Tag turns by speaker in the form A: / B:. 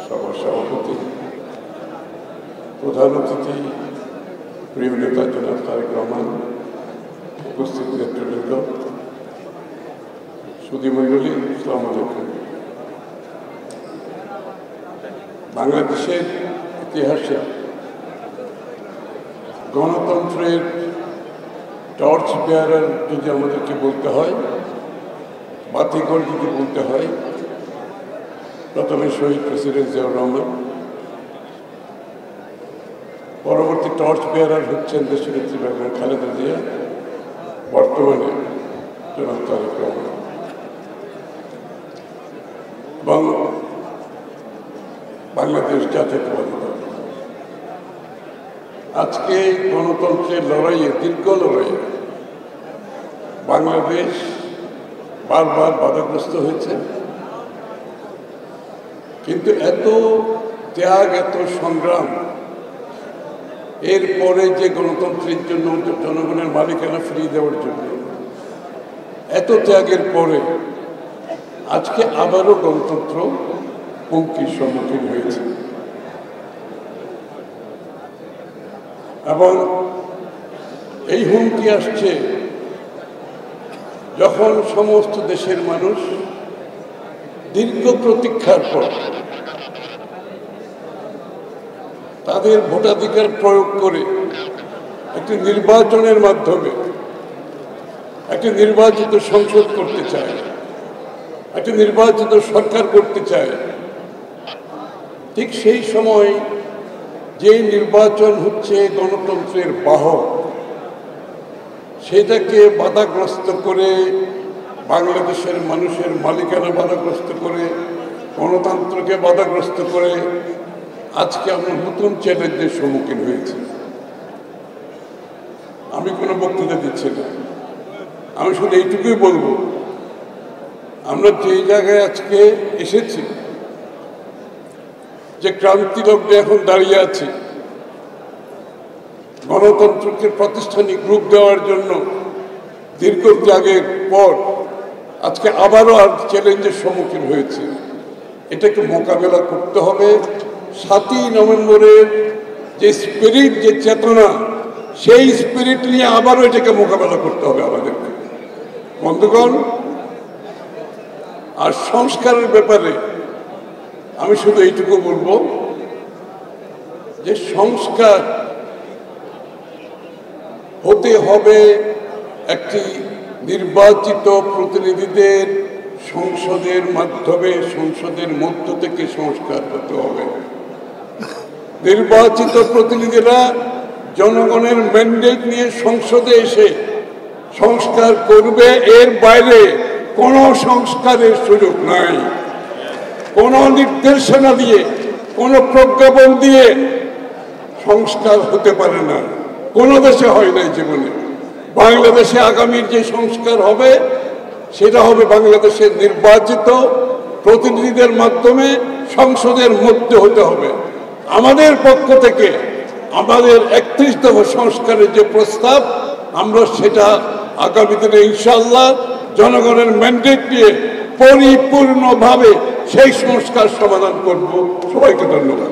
A: সভার সভাপতি, প্রধান অতিথি প্রিয় নেতা জনাব তারেক রহমান, উপস্থিত নেতৃবৃন্দ, সুধী মণ্ডলী, আসসালামু আলাইকুম। বাংলাদেশের ইতিহাসে গণতন্ত্রের টর্চ বেয়ারার যদি আমাদেরকে বলতে হয়, বাতিঘর যদি বলতে হয়, প্রথমে শহীদ প্রেসিডেন্ট জিয়াউর রহমান, পরবর্তী টর্চ বেয়ারার হচ্ছেন দেশনেত্রী বেগম খালেদা জিয়া, বর্তমানে জনাব তারেক রহমান। এবং বাংলাদেশ জাতীয়তাবাদী দল আজকে গণতন্ত্রের লড়াইয়ে, দীর্ঘ লড়াইয়ে বাংলাদেশ বারবার বাধাগ্রস্ত হয়েছে, কিন্তু এত ত্যাগ, এত সংগ্রাম, এরপরে যে গণতন্ত্রের জন্য, জনগণের মালিকানা ফিরিয়ে দেওয়ার জন্য এত ত্যাগের পরে আজকে আবারও গণতন্ত্র হুমকির সম্মুখীন হয়েছে। এবং এই হুমকি আসছে যখন সমস্ত দেশের মানুষ দীর্ঘ প্রতীক্ষার পর তাদের ভোটাধিকার প্রয়োগ করে একটি নির্বাচনের মাধ্যমে একটি নির্বাচিত সংসদ করতে চায়, একটি নির্বাচিত সরকার করতে চায়। ঠিক সেই সময় যে নির্বাচন হচ্ছে গণতন্ত্রের বাহক, সেটাকে বাধাগ্রস্ত করে, বাংলাদেশের মানুষের মালিকানা বাধাগ্রস্ত করে, গণতন্ত্রকে বাধাগ্রস্ত করে আজকে আমরা নতুন চ্যালেঞ্জের সম্মুখীন হয়েছি। আমি কোনো বক্তৃতা দিচ্ছি না, আমি শুধু এইটুকুই বলবো, আমরা যে জায়গায় আজকে এসেছি, যে ক্রান্তি লগ্নে এখন দাঁড়িয়ে আছি, গণতন্ত্রকে প্রাতিষ্ঠানিক রূপ দেওয়ার জন্য দীর্ঘ ত্যাগের পর আজকে আবারও আর চ্যালেঞ্জের সম্মুখীন হয়েছে। এটাকে মোকাবেলা করতে হবে। 7ই নভেম্বরের যে স্পিরিট, যে চেতনা, সেই স্পিরিট নিয়ে আবারও এটাকে মোকাবেলা করতে হবে আমাদেরকে। বন্ধুগণ, আর সংস্কারের ব্যাপারে আমি শুধু এইটুকু বলবো যে সংস্কার হতে হবে একটি নির্বাচিত প্রতিনিধিদের সংসদের মাধ্যমে, সংসদের মধ্য থেকে সংস্কার হতে হবে। নির্বাচিত প্রতিনিধিরা জনগণের ম্যান্ডেট নিয়ে সংসদে এসে সংস্কার করবে, এর বাইরে কোনো সংস্কারের সুযোগ নাই। কোনো নির্দেশনা দিয়ে, কোনো প্রজ্ঞাপন দিয়ে সংস্কার হতে পারে না, কোনো দেশে হয় নাই জীবনে। বাংলাদেশে আগামীর যে সংস্কার হবে, সেটা হবে বাংলাদেশের নির্বাচিত প্রতিনিধিদের মাধ্যমে সংসদের মধ্যে হতে হবে। আমাদের পক্ষ থেকে আমাদের 31তম সংস্কারের যে প্রস্তাব, আমরা সেটা আগামী দিনে ইনশাআল্লাহ জনগণের ম্যান্ডেট নিয়ে পরিপূর্ণভাবে সেই সংস্কার সমাধান করব। সবাইকে ধন্যবাদ।